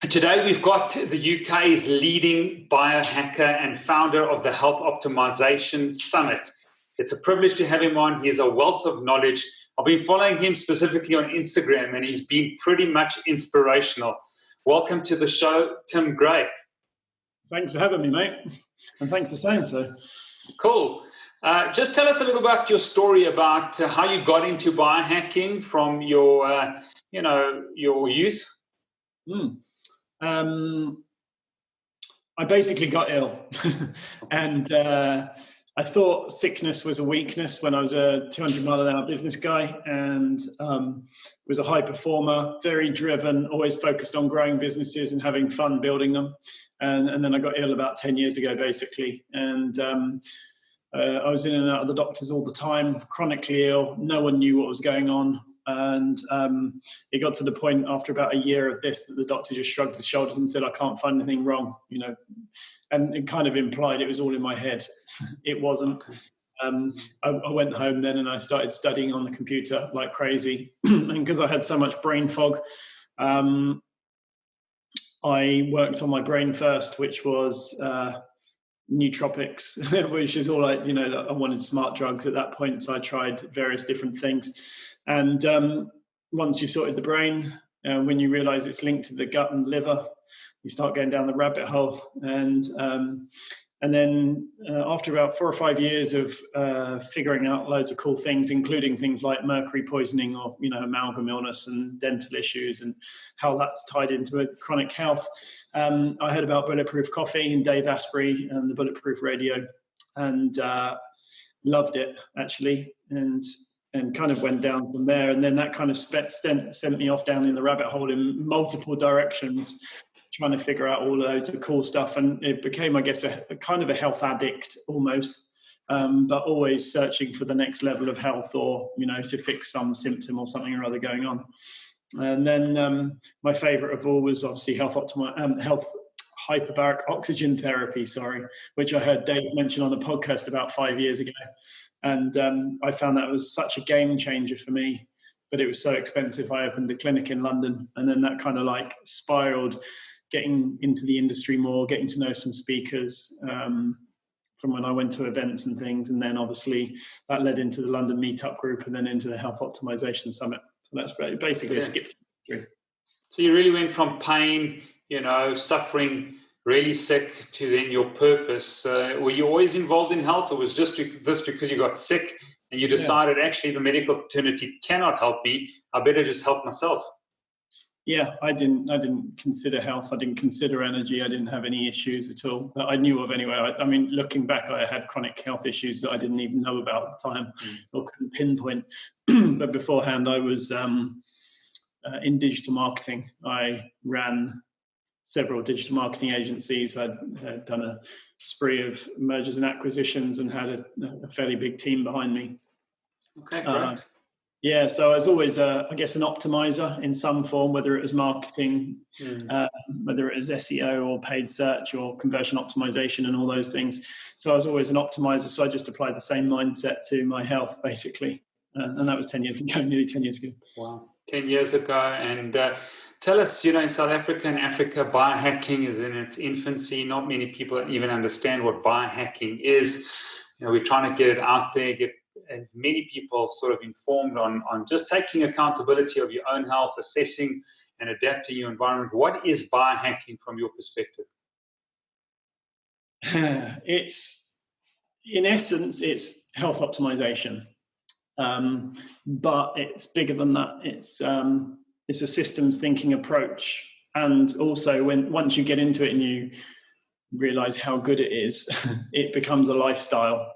Today we've got the UK's leading biohacker and founder of the Health Optimization Summit. It's a privilege to have him on. He has a wealth of knowledge. I've been following him specifically on Instagram, and he's been pretty much inspirational. Welcome to the show, Tim Gray. Thanks for having me, mate. And thanks for saying so. Cool. Just tell us a little about your story about how you got into biohacking from your youth. I basically got ill and I thought sickness was a weakness when I was a 200-mile-an-hour business guy and was a high performer, very driven, always focused on growing businesses and having fun building them. And then I got ill about 10 years ago, basically. And I was in and out of the doctors all the time, chronically ill. No one knew what was going on. And it got to the point after about a year of this that the doctor just shrugged his shoulders and said, I can't find anything wrong, and it kind of implied it was all in my head. It wasn't. I went home then and I started studying on the computer like crazy. And because I had so much brain fog, I worked on my brain first, which was Nootropics, which is all I wanted smart drugs at that point. So I tried various different things. And once you sorted the brain, when you realize it's linked to the gut and liver, you start going down the rabbit hole. And then after about 4 or 5 years of figuring out loads of cool things, including things like mercury poisoning or, amalgam illness and dental issues and how that's tied into chronic health, I heard about Bulletproof Coffee and Dave Asprey and the Bulletproof Radio and loved it, actually. And kind of went down from there. And then that kind of sent me off down in the rabbit hole in multiple directions, trying to figure out all loads of cool stuff. And it became, I guess, a kind of a health addict almost, but always searching for the next level of health or, to fix some symptom or something or other going on. And then my favorite of all was obviously health hyperbaric oxygen therapy, which I heard Dave mention on a podcast about 5 years ago. And I found that was such a game changer for me, but it was so expensive. I opened a clinic in London, and then that kind of like spiraled, getting into the industry more, getting to know some speakers from when I went to events and things. And then obviously that led into the London Meetup group and then into the Health Optimization Summit. So that's basically a skip through. So you really went from pain, suffering, really sick, to then your purpose. Were you always involved in health, or was just this because you got sick and you decided actually the medical fraternity cannot help me, I better just help myself? Yeah, I didn't consider health. I didn't consider energy. I didn't have any issues at all that I knew of anyway. I mean, looking back, I had chronic health issues that I didn't even know about at the time or couldn't pinpoint. But beforehand, I was in digital marketing. I ran several digital marketing agencies. I'd done a spree of mergers and acquisitions and had a fairly big team behind me. Okay, great. So I was always, I guess, an optimizer in some form, whether it was marketing, whether it was SEO or paid search or conversion optimization and all those things. So I was always an optimizer. So I just applied the same mindset to my health, basically. And that was 10 years ago, nearly 10 years ago. Wow, 10 years ago. And tell us, in South Africa and Africa, biohacking is in its infancy. Not many people even understand what biohacking is. We're trying to get it out there, get as many people sort of informed on just taking accountability of your own health, assessing and adapting your environment. What is biohacking from your perspective? In essence, it's health optimization. But it's bigger than that. It's a systems thinking approach. And also once you get into it and you realize how good it is, it becomes a lifestyle.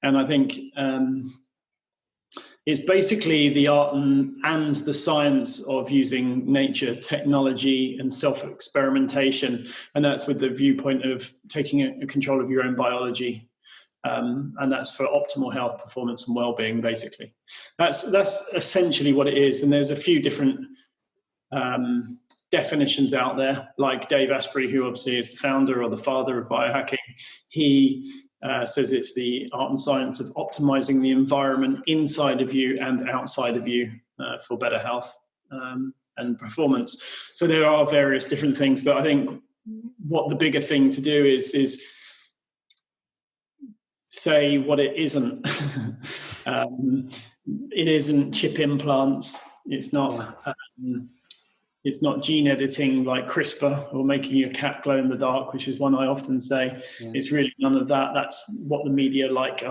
And I think it's basically the art and the science of using nature, technology, and self-experimentation. And that's with the viewpoint of taking a control of your own biology. And that's for optimal health, performance, and well-being, basically. That's essentially what it is. And there's a few different definitions out there, like Dave Asprey, who obviously is the founder or the father of biohacking. He says it's the art and science of optimizing the environment inside of you and outside of you for better health. and performance. So there are various different things, but I think what the bigger thing to do is say what it isn't. It isn't chip implants. It's not. It's not gene editing like CRISPR or making your cat glow in the dark, which is one I often say. Yeah. It's really none of that. That's what the media like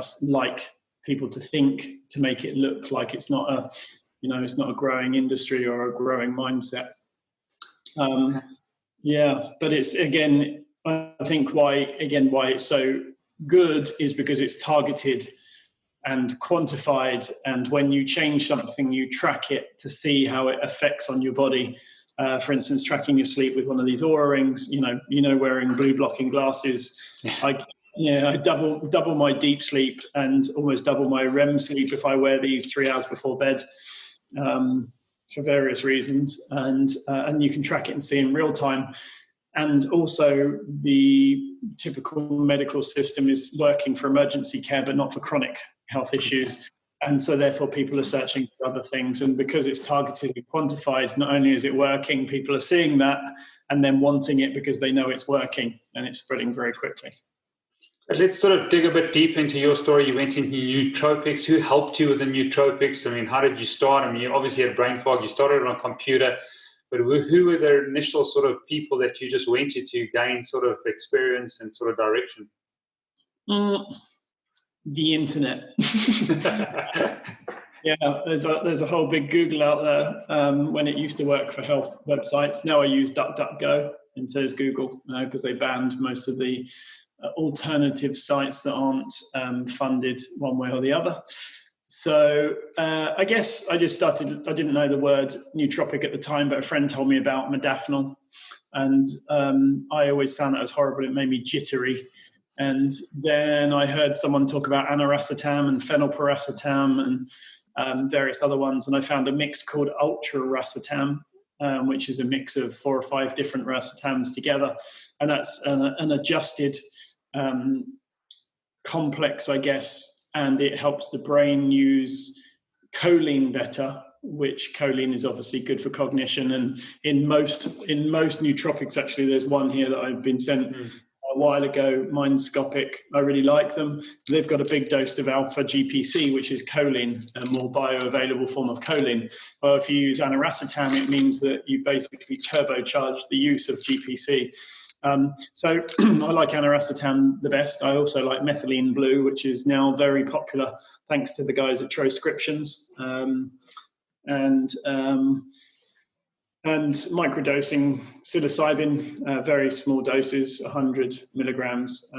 people to think, to make it look like it's not a growing industry or a growing mindset. But it's, again, I think why it's so good is because it's targeted and quantified, and when you change something, you track it to see how it affects on your body. For instance, tracking your sleep with one of these Oura rings, wearing blue blocking glasses. I double my deep sleep and almost double my REM sleep if I wear these 3 hours before bed, for various reasons. And you can track it and see in real time. And also, the typical medical system is working for emergency care, but not for chronic health issues. And so therefore people are searching for other things. And because it's targeted and quantified, not only is it working, people are seeing that and then wanting it because they know it's working, and it's spreading very quickly. Let's sort of dig a bit deep into your story. You went into nootropics. Who helped you with the nootropics? I mean, how did you start? I mean, you obviously had brain fog. You started on a computer. But who were the initial sort of people that you just went to gain sort of experience and sort of direction? The internet. There's a whole big Google out there. When it used to work for health websites, now I use DuckDuckGo instead of Google, because they banned most of the alternative sites that aren't funded one way or the other. So I guess I just started. I didn't know the word nootropic at the time, but a friend told me about modafinil, and I always found that was horrible. It made me jittery. And then I heard someone talk about aniracetam and phenylpiracetam and various other ones, and I found a mix called ultraracetam, which is a mix of 4 or 5 different racetams together, and that's an adjusted complex, I guess, and it helps the brain use choline better, which choline is obviously good for cognition. And in most nootropics, actually, there's one here that I've been sent a while ago, Mindscopic. I really like them. They've got a big dose of alpha GPC, which is choline, a more bioavailable form of choline. Well, if you use aniracetam, it means that you basically turbocharge the use of GPC. So I like aniracetam the best. I also like methylene blue, which is now very popular thanks to the guys at Transcriptions. And microdosing psilocybin, very small doses, 100 milligrams,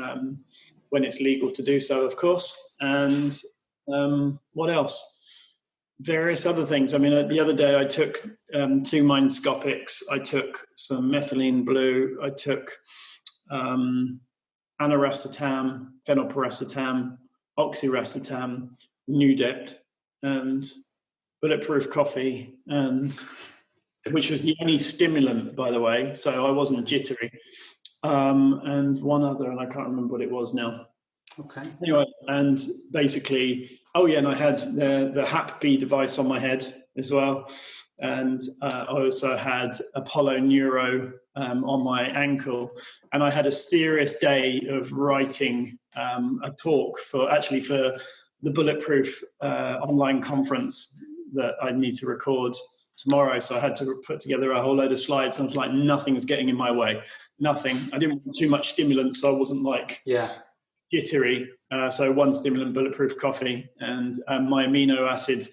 when it's legal to do so, of course. And what else? Various other things. I mean, the other day I took 2 Mindscopics. I took some methylene blue. I took aniracetam, phenylpiracetam, oxiracetam, Nudept, and Bulletproof Coffee, and which was the only stimulant, by the way, so I wasn't jittery. And one other, and I can't remember what it was now. Okay. Anyway, and basically, and I had the HapB device on my head as well. And I also had Apollo Neuro on my ankle. And I had a serious day of writing a talk for the Bulletproof online conference that I need to record tomorrow. So I had to put together a whole load of slides. And I was like, nothing's getting in my way. Nothing. I didn't want too much stimulant, so I wasn't jittery. So 1 stimulant, Bulletproof Coffee, and my amino acid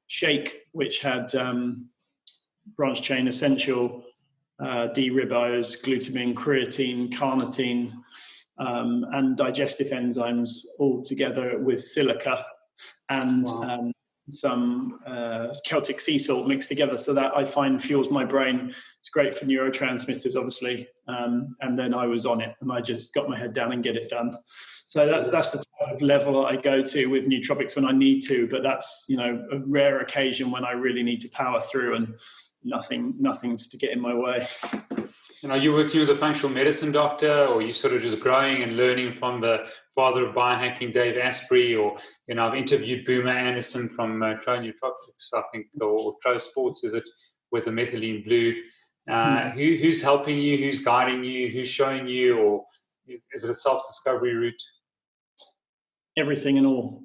shake, which had branch chain essential, D-ribose, glutamine, creatine, carnitine, and digestive enzymes all together with silica and some Celtic sea salt mixed together, so that I find fuels my brain. It's great for neurotransmitters, obviously. And then I was on it, and I just got my head down and get it done. So that's the type of level I go to with nootropics when I need to, but that's a rare occasion when I really need to power through, and nothing's to get in my way. And are you working with a functional medicine doctor, or are you sort of just growing and learning from the father of biohacking, Dave Asprey, or I've interviewed Boomer Anderson from Tro Nootropics, I think, or Tro Sports, is it? with the methylene blue. Who's helping you? Who's guiding you? Who's showing you? Or is it a self-discovery route? Everything and all.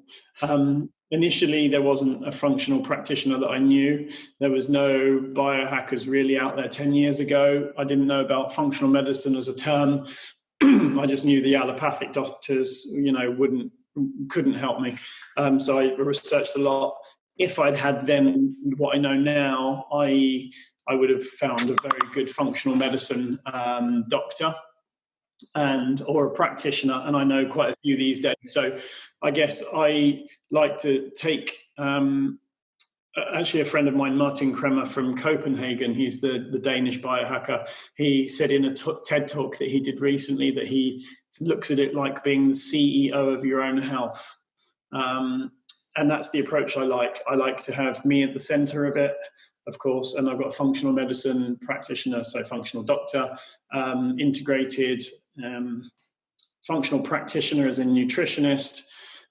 Initially, there wasn't a functional practitioner that I knew. There was no biohackers really out there 10 years ago. I didn't know about functional medicine as a term. I just knew the allopathic doctors, couldn't help me. So I researched a lot. If I'd had then what I know now, I would have found a very good functional medicine doctor or a practitioner, and I know quite a few these days. So I guess I like to take actually a friend of mine, Martin Kremer from Copenhagen, he's the Danish biohacker. He said in a TED talk that he did recently that he looks at it like being the CEO of your own health. And that's the approach I like. I like to have me at the center of it, of course, and I've got a functional medicine practitioner, so functional doctor, integrated functional practitioner as a nutritionist,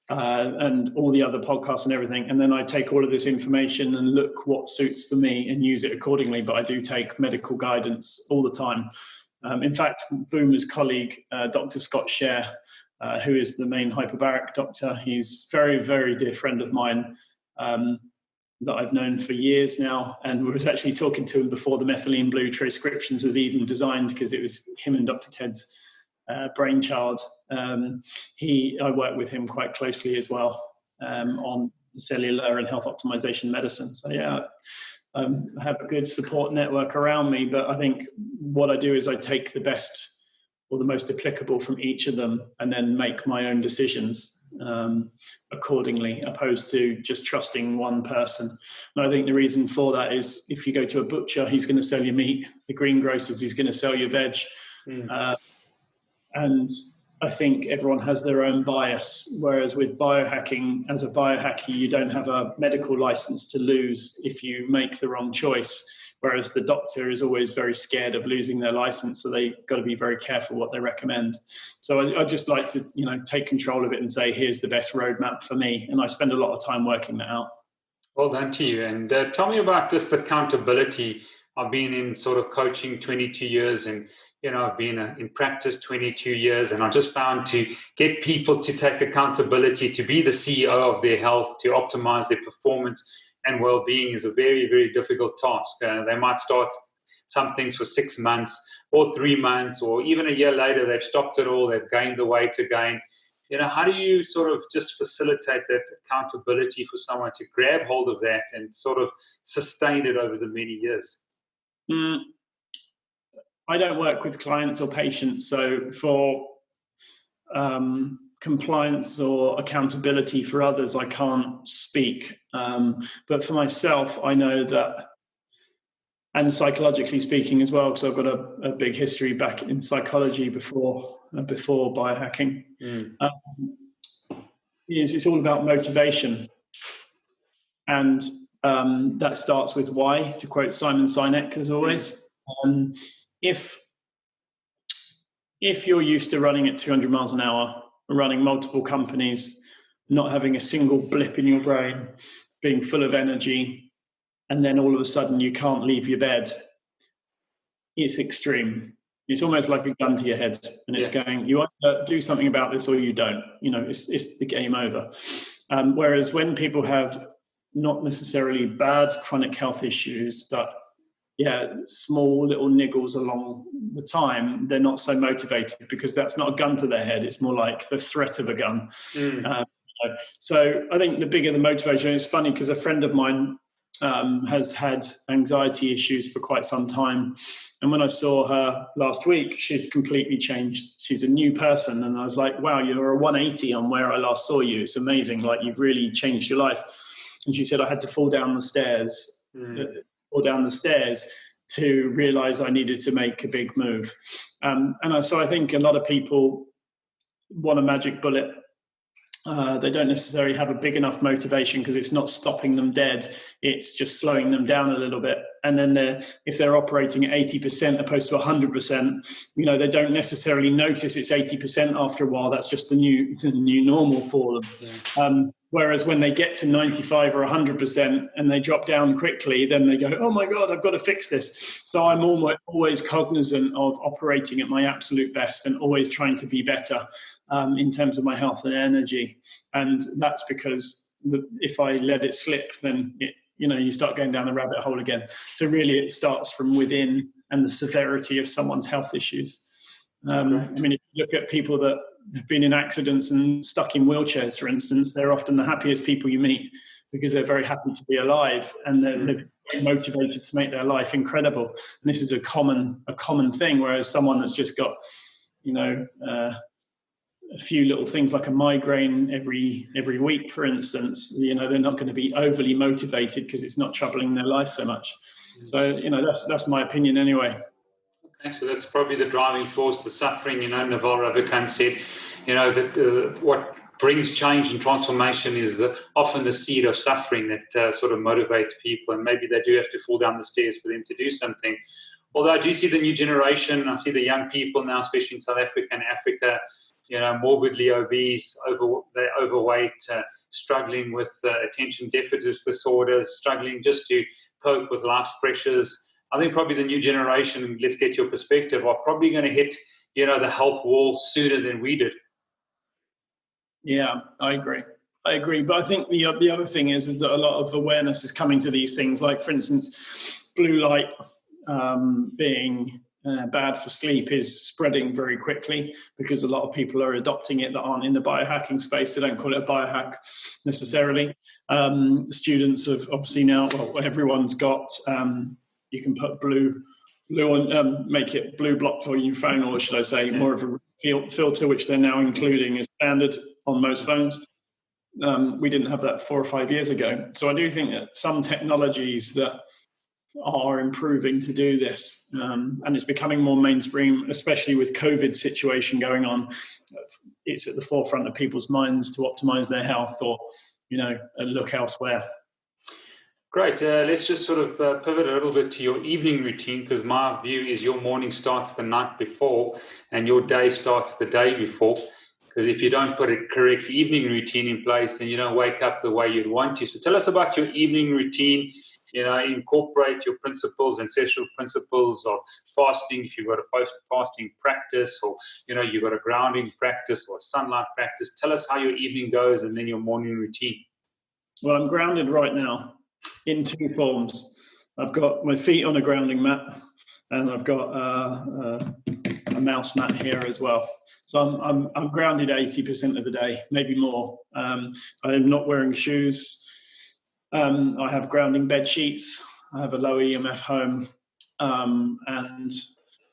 and all the other podcasts and everything. And then I take all of this information and look what suits for me and use it accordingly. But I do take medical guidance all the time. In fact, Boomer's colleague, Dr. Scott Scher, who is the main hyperbaric doctor, he's a very, very dear friend of mine that I've known for years now, and was actually talking to him before the methylene blue transcriptions was even designed, because it was him and Dr. Ted's brainchild. I work with him quite closely as well on cellular and health optimization medicine. So yeah, I have a good support network around me, but I think what I do is I take the best or the most applicable from each of them and then make my own decisions accordingly, opposed to just trusting one person. And I think the reason for that is if you go to a butcher, he's going to sell you meat. The greengrocers, he's going to sell you veg. And I think everyone has their own bias, whereas with biohacking, as a biohacker, you don't have a medical license to lose if you make the wrong choice, whereas the doctor is always very scared of losing their license, so they've got to be very careful what they recommend. So I just like to take control of it and say, here's the best roadmap for me, and I spend a lot of time working that out. Well done to you. And tell me about just accountability. I've been in sort of coaching 22 years, and I've been in practice 22 years, and I just found to get people to take accountability, to be the CEO of their health, to optimize their performance and well-being is a very, very difficult task. They might start some things for 6 months or 3 months, or even a year later, they've stopped it all, they've gained the weight again. How do you sort of just facilitate that accountability for someone to grab hold of that and sort of sustain it over the many years? I don't work with clients or patients, so for compliance or accountability for others, I can't speak. But for myself, I know that, and psychologically speaking as well, because I've got a big history back in psychology before biohacking, it's all about motivation. And that starts with why, to quote Simon Sinek as always. If you're used to running at 200 miles an hour, running multiple companies, not having a single blip in your brain, being full of energy, and then all of a sudden you can't leave your bed, it's extreme. It's almost like a gun to your head, and it's going, you either do something about this or you don't. It's the game over. Whereas when people have not necessarily bad chronic health issues, but small little niggles along the time, they're not so motivated, because that's not a gun to their head. It's more like the threat of a gun. So I think the bigger the motivation, it's funny because a friend of mine has had anxiety issues for quite some time. And when I saw her last week, she's completely changed. She's a new person. And I was like, wow, you're a 180 on where I last saw you. It's amazing. Like, you've really changed your life. And she said, I had to fall down the stairs to realize I needed to make a big move. So I think a lot of people want a magic bullet. They don't necessarily have a big enough motivation, because it's not stopping them dead. It's just slowing them down a little bit. And then if they're operating at 80% opposed to 100%, they don't necessarily notice it's 80% after a while. That's just the new normal for them. Yeah. Whereas when they get to 95 or 100% and they drop down quickly, then they go, oh my God, I've got to fix this. So I'm always cognizant of operating at my absolute best and always trying to be better in terms of my health and energy. And that's because if I let it slip, then you start going down the rabbit hole again. So really it starts from within and the severity of someone's health issues. Right. I mean, if you look at people that have been in accidents and stuck in wheelchairs, for instance, they're often the happiest people you meet because they're very happy to be alive and they're motivated to make their life incredible. And this is a common thing, whereas someone that's just got, a few little things like a migraine every week, for instance, they're not going to be overly motivated because it's not troubling their life so much. So, that's my opinion anyway. Okay, so that's probably the driving force, the suffering. Naval Ravikant said, that what brings change and transformation is often the seed of suffering that sort of motivates people, and maybe they do have to fall down the stairs for them to do something. Although I do see the new generation, I see the young people now, especially in South Africa and Africa, morbidly obese, they're overweight, struggling with attention deficit disorders, struggling just to cope with life's pressures. I think probably the new generation, let's get your perspective, are probably going to hit, the health wall sooner than we did. Yeah, I agree. But I think the other thing is that a lot of awareness is coming to these things, like, for instance, blue light being bad for sleep is spreading very quickly because a lot of people are adopting it that aren't in the biohacking space. They don't call it a biohack necessarily. Students have obviously now, everyone's got, you can put blue on, make it blue blocked on your phone, or should I say more of a filter, which they're now including as standard on most phones. We didn't have that 4 or 5 years ago. So I do think that some technologies that are improving to do this, and it's becoming more mainstream, especially with COVID situation going on. It's at the forefront of people's minds to optimize their health or, look elsewhere. Great. Let's just sort of pivot a little bit to your evening routine, because my view is your morning starts the night before and your day starts the day before. Because if you don't put a correct evening routine in place, then you don't wake up the way you'd want to. So tell us about your evening routine. Incorporate your principles, ancestral principles of fasting, if you've got a fasting practice, or, you've got a grounding practice or a sunlight practice. Tell us how your evening goes and then your morning routine. Well, I'm grounded right now in 2 forms. I've got my feet on a grounding mat and I've got a mouse mat here as well. So I'm grounded 80% of the day, maybe more. I'm not wearing shoes. I have grounding bed sheets. I have a low EMF home, and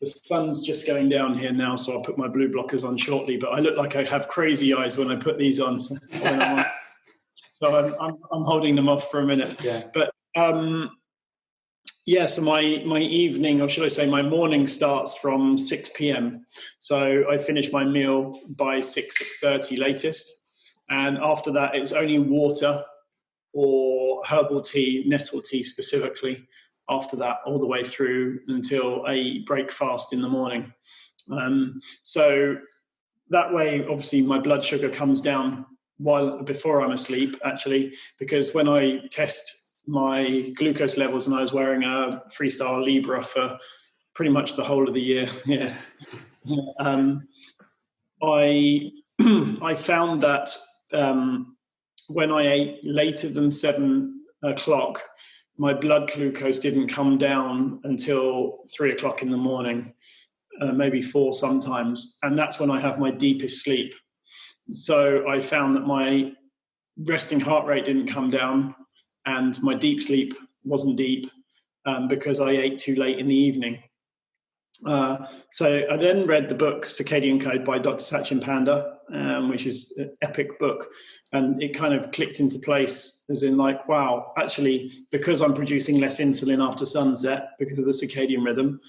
the sun's just going down here now, so I'll put my blue blockers on shortly. But I look like I have crazy eyes when I put these on, so I'm holding them off for a minute. Yeah. But so my evening, or should I say my morning, starts from 6 p.m. So I finish my meal by 6:30 latest, and after that it's only water or herbal tea, nettle tea specifically, after that, all the way through until I break fast in the morning. So that way, obviously, my blood sugar comes down before I'm asleep, actually, because when I test my glucose levels, and I was wearing a Freestyle Libra for pretty much the whole of the year, I found that when I ate later than 7 o'clock, my blood glucose didn't come down until 3 o'clock in the morning, maybe 4 sometimes. And that's when I have my deepest sleep. So I found that my resting heart rate didn't come down and my deep sleep wasn't deep because I ate too late in the evening. So I then read the book Circadian Code by Dr. Sachin Panda, which is an epic book, and it kind of clicked into place as in like, wow, actually, because I'm producing less insulin after sunset because of the circadian rhythm,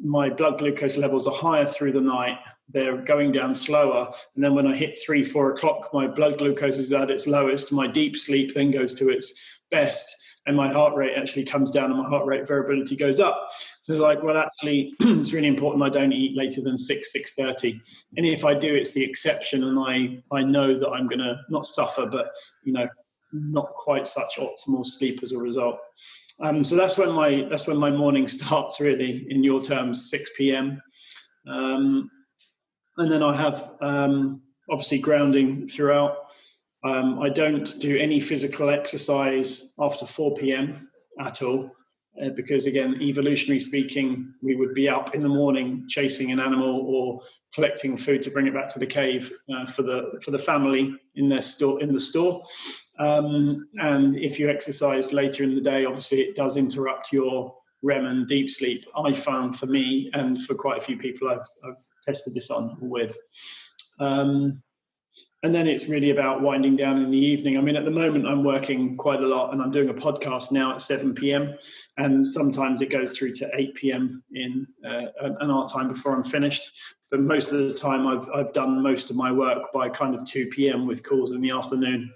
my blood glucose levels are higher through the night. They're going down slower. And then when I hit 3, 4 o'clock, my blood glucose is at its lowest. My deep sleep then goes to its best. and my heart rate actually comes down and my heart rate variability goes up. So like, well, actually, it's really important I don't eat later than 6:30. And if I do, it's the exception, and I know that I'm going to not suffer, but, not quite such optimal sleep as a result. So that's when my morning starts, really, in your terms, 6 p.m. And then I have obviously grounding throughout. I don't do any physical exercise after 4 p.m. at all, because, again, evolutionary speaking, we would be up in the morning chasing an animal or collecting food to bring it back to the cave for the family in the store. And if you exercise later in the day, obviously it does interrupt your REM and deep sleep. I found, for me and for quite a few people I've tested this on with. And then it's really about winding down in the evening. I mean, at the moment, I'm working quite a lot, and I'm doing a podcast now at 7 p.m. And sometimes it goes through to 8 p.m. in an hour time before I'm finished. But most of the time, I've done most of my work by kind of 2 p.m. with calls in the afternoon.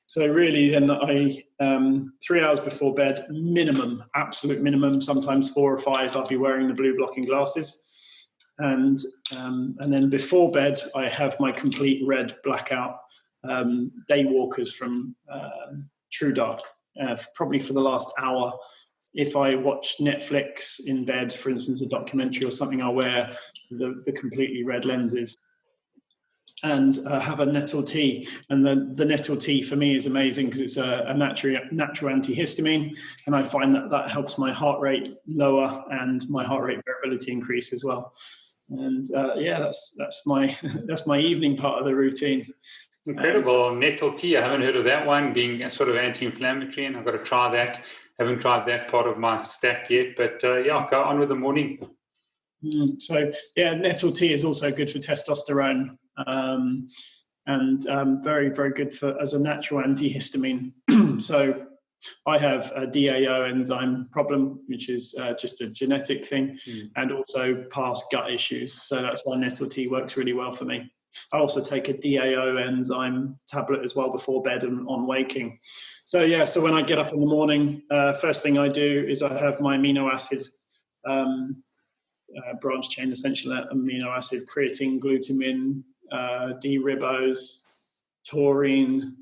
So really, then 3 hours before bed, minimum, absolute minimum, sometimes 4 or 5, I'll be wearing the blue blocking glasses. And then before bed, I have my complete red blackout day walkers from True Dark, probably for the last hour. If I watch Netflix in bed, for instance, a documentary or something, I'll wear the completely red lenses. And have a Nettle Tea. And the Nettle Tea for me is amazing because it's a natural antihistamine, and I find that helps my heart rate lower and my heart rate variability increase as well. And that's my evening part of the routine. Incredible. Nettle Tea, I haven't heard of that one, being a sort of anti-inflammatory, and I've got to try that. Haven't tried that part of my stack yet, but go on with the morning. So Nettle Tea is also good for testosterone, and very, very good as a natural antihistamine. So I have a DAO enzyme problem, which is just a genetic thing, and also past gut issues. So that's why Nettle Tea works really well for me. I also take a DAO enzyme tablet as well before bed and on waking. So when I get up in the morning, first thing I do is I have my amino acid, branch chain essential amino acid, creatine, glutamine, D-ribose, taurine,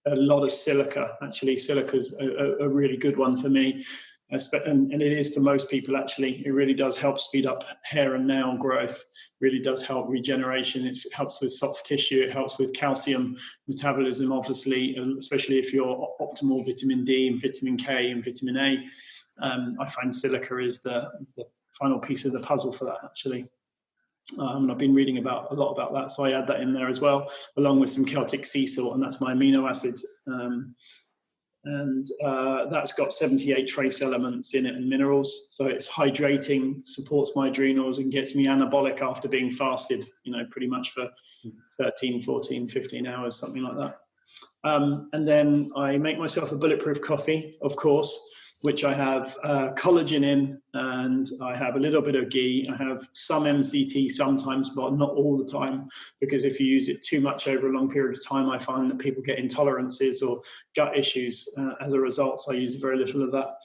a lot of silica. Actually, silica is a really good one for me, and it is for most people. Actually, it really does help speed up hair and nail growth. Really does help regeneration. It helps with soft tissue. It helps with calcium metabolism, obviously, especially if you're optimal vitamin D and vitamin K and vitamin A. I find silica is the final piece of the puzzle for that, actually. I've been reading a lot about that, so I add that in there as well, along with some Celtic sea salt, and that's my amino acid. And that's got 78 trace elements in it and minerals, so it's hydrating, supports my adrenals, and gets me anabolic after being fasted, pretty much for 13, 14, 15 hours, something like that. And then I make myself a bulletproof coffee, of course, which I have collagen in, and I have a little bit of ghee. I have some MCT sometimes, but not all the time, because if you use it too much over a long period of time, I find that people get intolerances or gut issues as a result, so I use very little of that.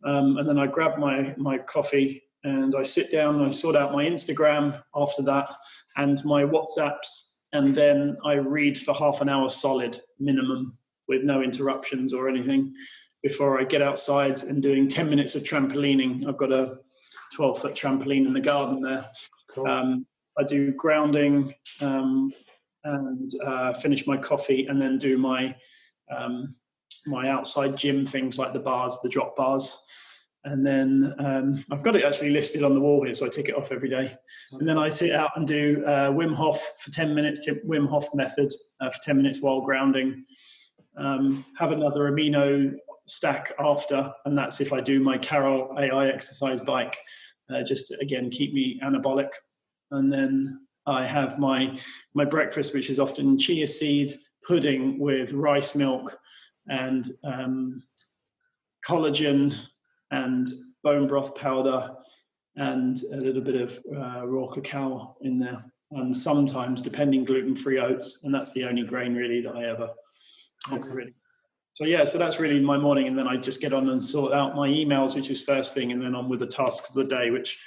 And then I grab my coffee, and I sit down and I sort out my Instagram after that, and my WhatsApps, and then I read for half an hour solid, minimum, with no interruptions or anything, before I get outside and doing 10 minutes of trampolining. I've got a 12-foot trampoline in the garden there. Cool. I do grounding and finish my coffee, and then do my outside gym things like the bars, the drop bars. And then I've got it actually listed on the wall here, so I take it off every day. And then I sit out and do Wim Hof for 10 minutes, Wim Hof method for 10 minutes while grounding. Have another amino stack after, and that's if I do my Carol AI exercise bike, just to, again, keep me anabolic. And then I have my breakfast, which is often chia seed pudding with rice milk and collagen and bone broth powder and a little bit of raw cacao in there, and sometimes, depending, gluten-free oats, and that's the only grain really that I ever really. So that's really my morning, and then I just get on and sort out my emails, which is first thing, and then on with the tasks of the day, which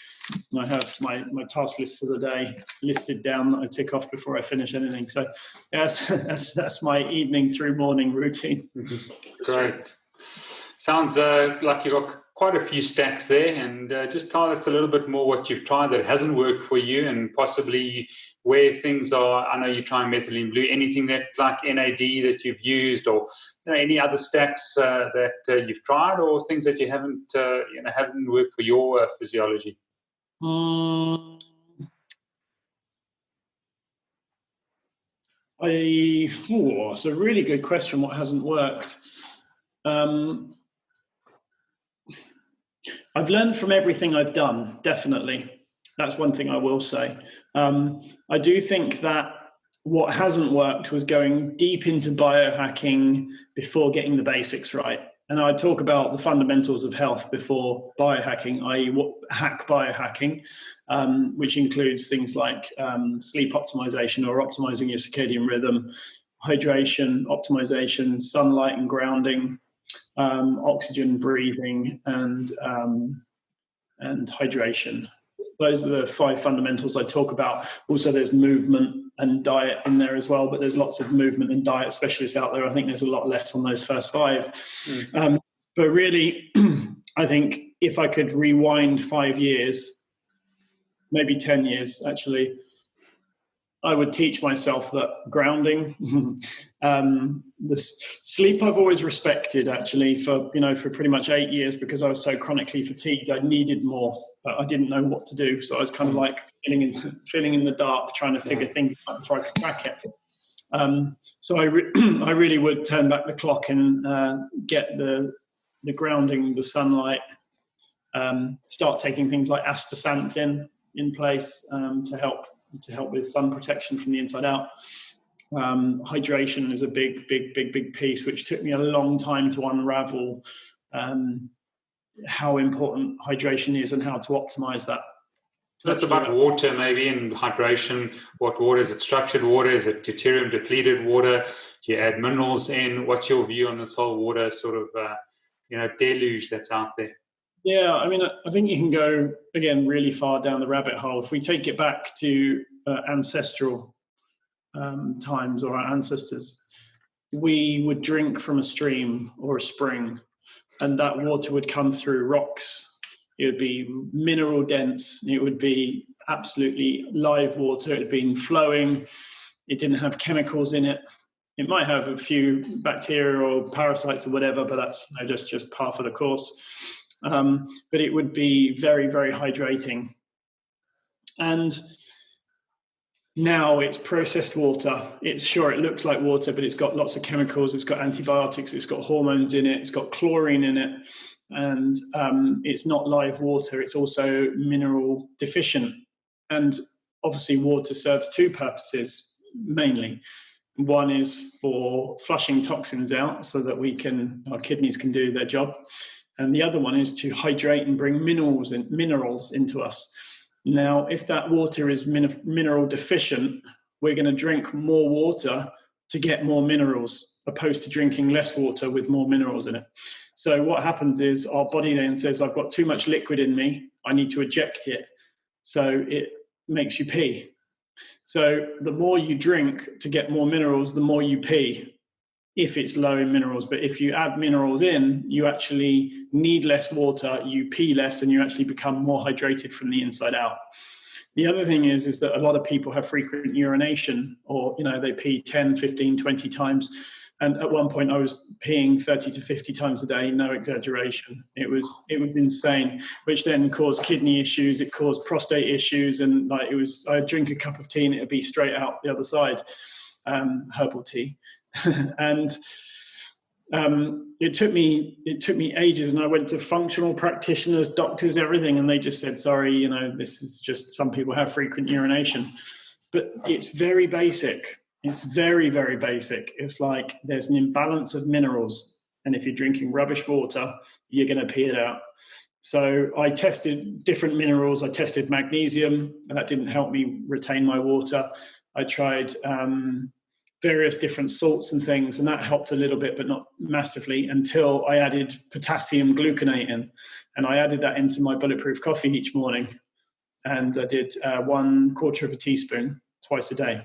I have my task list for the day listed down that I tick off before I finish anything. So yes, that's my evening through morning routine. Great. Sounds like you've got quite a few stacks there, and just tell us a little bit more what you've tried that hasn't worked for you, and possibly where things are. I know you're trying methylene blue. Anything that like NAD that you've used, or any other stacks that you've tried, or things that you haven't worked for your physiology? It's a really good question. What hasn't worked? I've learned from everything I've done, definitely. That's one thing I will say. I do think that what hasn't worked was going deep into biohacking before getting the basics right. And I talk about the fundamentals of health before biohacking, i.e. hack biohacking, which includes things like sleep optimization or optimizing your circadian rhythm, hydration optimization, sunlight and grounding, oxygen breathing, and hydration. Those are the 5 fundamentals I talk about. Also, there's movement and diet in there as well, but there's lots of movement and diet specialists out there. I think there's a lot less on those first 5. But really, I think if I could rewind 5 years, maybe 10 years actually, I would teach myself that grounding, the sleep I've always respected actually for pretty much 8 years, because I was so chronically fatigued. I needed more, but I didn't know what to do. So I was kind of like feeling in the dark, trying to figure things out before I could crack it. So I really would turn back the clock and get the grounding, the sunlight, start taking things like astaxanthin in place to help with sun protection from the inside out. Hydration is a big piece, which took me a long time to unravel how important hydration is and how to optimize that. So that's about water, maybe, and hydration. What water is it? Structured water? Is it deuterium depleted water? Do you add minerals in? What's your view on this whole water sort of deluge that's out there? Yeah, I mean, I think you can go, again, really far down the rabbit hole. If we take it back to ancestral times, or our ancestors, we would drink from a stream or a spring, and that water would come through rocks. It would be mineral dense. It would be absolutely live water. It had been flowing. It didn't have chemicals in it. It might have a few bacteria or parasites or whatever, but that's just par for the course. But it would be very, very hydrating. And now it's processed water. It looks like water, but it's got lots of chemicals. It's got antibiotics. It's got hormones in it. It's got chlorine in it. And it's not live water. It's also mineral deficient. And obviously water serves 2 purposes mainly. One is for flushing toxins out so that our kidneys can do their job. And the other one is to hydrate and bring minerals into us. Now, if that water is mineral deficient, we're going to drink more water to get more minerals, opposed to drinking less water with more minerals in it. So what happens is our body then says, I've got too much liquid in me, I need to eject it. So it makes you pee. So the more you drink to get more minerals, the more you pee, if it's low in minerals. But if you add minerals in, you actually need less water, you pee less, and you actually become more hydrated from the inside out. The other thing is that a lot of people have frequent urination, or they pee 10, 15, 20 times. And at one point I was peeing 30 to 50 times a day, no exaggeration. It was insane, which then caused kidney issues, it caused prostate issues, and I'd drink a cup of tea and it'd be straight out the other side, herbal tea. And it took me ages, and I went to functional practitioners, doctors, everything, and they just said, sorry, this is just, some people have frequent urination. But it's very basic. It's very, very basic. It's like there's an imbalance of minerals, and if you're drinking rubbish water, you're going to pee it out. So I tested different minerals. I tested magnesium, and that didn't help me retain my water. I tried various different salts and things, and that helped a little bit, but not massively, until I added potassium gluconate in, and I added that into my Bulletproof Coffee each morning, and I did 1/4 of a teaspoon twice a day.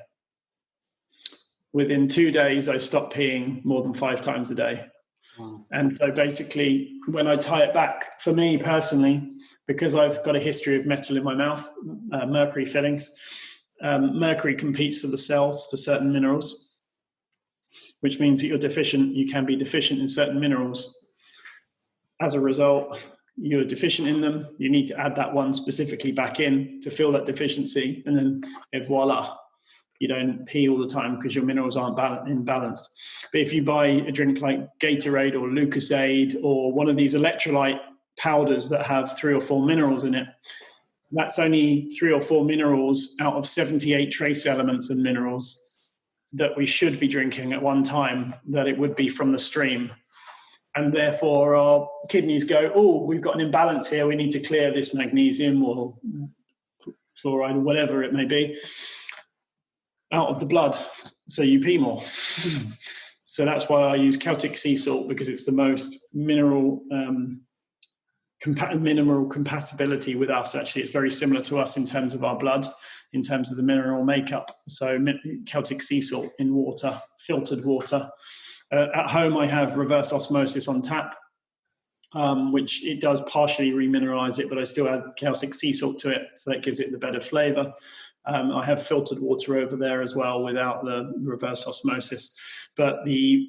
Within 2 days, I stopped peeing more than 5 times a day. Wow. And so basically, when I tie it back, for me personally, because I've got a history of metal in my mouth, mercury fillings, mercury competes for the cells for certain minerals, which means that you can be deficient in certain minerals. As a result, you're deficient in them, you need to add that one specifically back in to fill that deficiency, and then voila, you don't pee all the time because your minerals aren't imbalanced. But if you buy a drink like Gatorade or Lucozade or one of these electrolyte powders that have 3 or 4 minerals in it, that's only 3 or 4 minerals out of 78 trace elements and minerals that we should be drinking at one time, that it would be from the stream. And therefore our kidneys go, oh, we've got an imbalance here, we need to clear this magnesium or chloride or whatever it may be out of the blood, so you pee more. So that's why I use Celtic sea salt, because it's the most mineral compatibility with us. Actually, it's very similar to us in terms of our blood, in terms of the mineral makeup. So Celtic sea salt in water, filtered water. At home, I have reverse osmosis on tap, which it does partially remineralize it, but I still add Celtic sea salt to it, so that gives it the better flavor. I have filtered water over there as well without the reverse osmosis. But the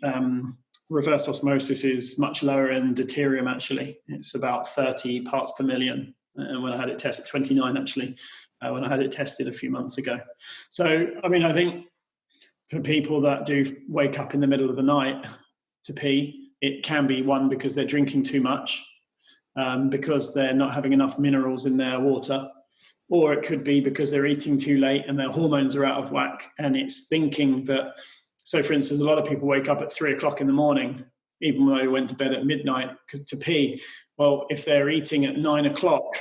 reverse osmosis is much lower in deuterium, actually. It's about 30 parts per million. And when I had it tested, 29 actually, when I had it tested a few months ago. So, I mean, I think for people that do wake up in the middle of the night to pee, it can be one, because they're drinking too much, because they're not having enough minerals in their water. Or it could be because they're eating too late and their hormones are out of whack, and it's thinking that, so for instance, a lot of people wake up at 3 o'clock in the morning, even though they went to bed at midnight, because to pee. Well, if they're eating at 9 o'clock,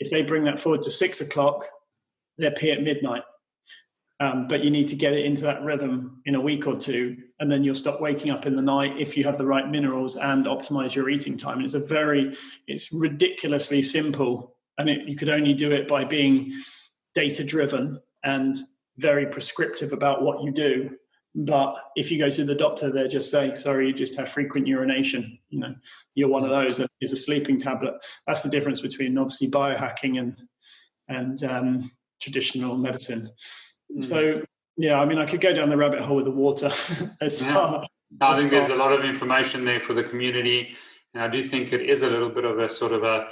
if they bring that forward to 6 o'clock, they'll pee at midnight. But you need to get it into that rhythm in a week or two, and then you'll stop waking up in the night if you have the right minerals and optimize your eating time. And it's ridiculously simple. And you could only do it by being data-driven and very prescriptive about what you do. But if you go to the doctor, they're just saying, sorry, you just have frequent urination. You know, you're one of those, and here's a sleeping tablet. That's the difference between obviously biohacking and traditional medicine. So, yeah, I mean, I could go down the rabbit hole with the water I think there's a lot of information there for the community. And I do think it is a little bit of a sort of a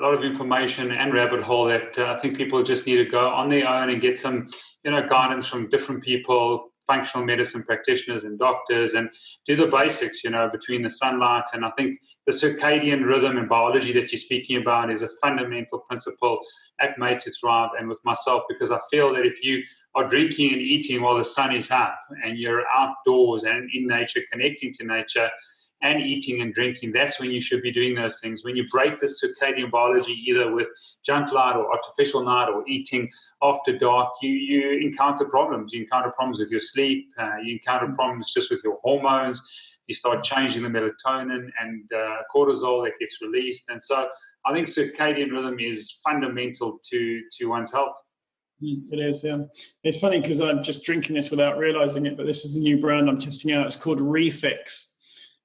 lot of information and rabbit hole that I think people just need to go on their own and get some, guidance from different people, functional medicine practitioners and doctors, and do the basics, between the sunlight. And I think the circadian rhythm and biology that you're speaking about is a fundamental principle at Made to Thrive and with myself, because I feel that if you are drinking and eating while the sun is up and you're outdoors and in nature, connecting to nature, and eating and drinking, that's when you should be doing those things. When you break the circadian biology, either with junk light or artificial light or eating after dark, you encounter problems. You encounter problems with your sleep. You encounter problems just with your hormones. You start changing the melatonin and cortisol that gets released. And so I think circadian rhythm is fundamental to one's health. It is, yeah. It's funny because I'm just drinking this without realizing it, but this is a new brand I'm testing out. It's called Refix.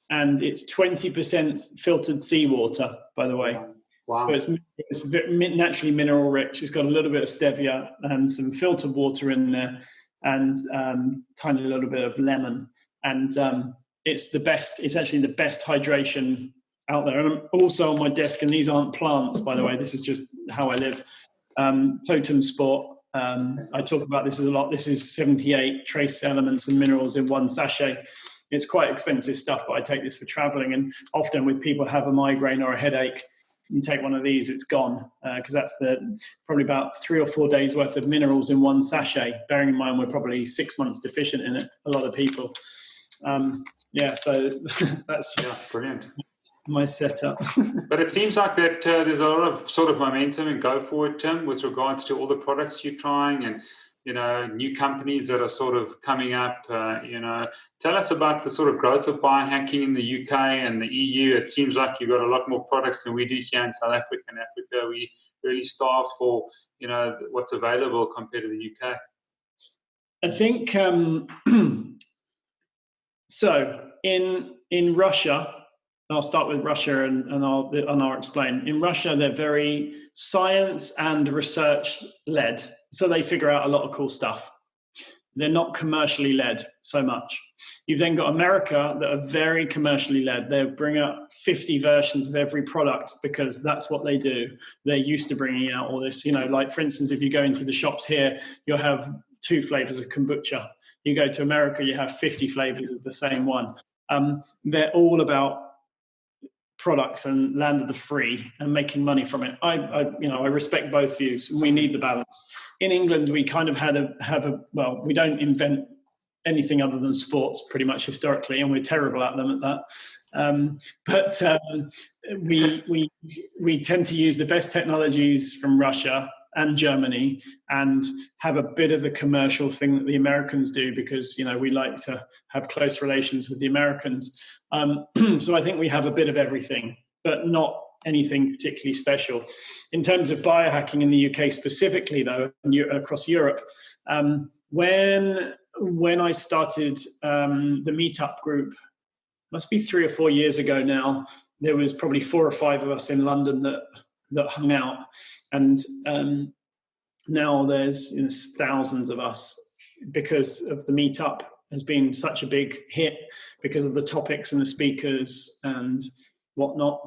And it's 20% filtered seawater, by the way. Wow. So it's naturally mineral rich. It's got a little bit of stevia and some filtered water in there, and tiny little bit of lemon. And it's the best. It's actually the best hydration out there. And I'm also on my desk, and these aren't plants, by the way. This is just how I live. Totem Sport. I talk about this a lot. This is 78 trace elements and minerals in one sachet. It's quite expensive stuff, but I take this for traveling. And often with people have a migraine or a headache, you take one of these, it's gone. Because that's probably about 3 or 4 days worth of minerals in one sachet. Bearing in mind, we're probably 6 months deficient in it, a lot of people. So that's brilliant. My setup. But it seems like that there's a lot of sort of momentum and go for it, Tim, with regards to all the products you're trying and new companies that are sort of coming up. Tell us about the sort of growth of biohacking in the UK and the EU. It seems like you've got a lot more products than we do here in South Africa. In Africa, we really starve for, what's available compared to the UK. I think so. In Russia, I'll start with Russia and I'll explain. In Russia, they're very science and research led, so they figure out a lot of cool stuff. They're not commercially led so much. You've then got America that are very commercially led. They bring out 50 versions of every product because that's what they do. They're used to bringing out all this. Like for instance, if you go into the shops here, you'll have 2 flavors of kombucha. You go to America, you have 50 flavors of the same one. They're all about products and land of the free and making money from it. I respect both views. We need the balance. In England, we kind of we don't invent anything other than sports pretty much historically, and we're terrible at them at that. But we tend to use the best technologies from Russia and Germany and have a bit of the commercial thing that the Americans do because, we like to have close relations with the Americans. So I think we have a bit of everything, but not anything particularly special. In terms of biohacking in the UK specifically, though, and across Europe, when I started the meetup group, must be 3 or 4 years ago now, there was probably 4 or 5 of us in London that hung out. And now there's thousands of us because of the meetup has been such a big hit because of the topics and the speakers and whatnot.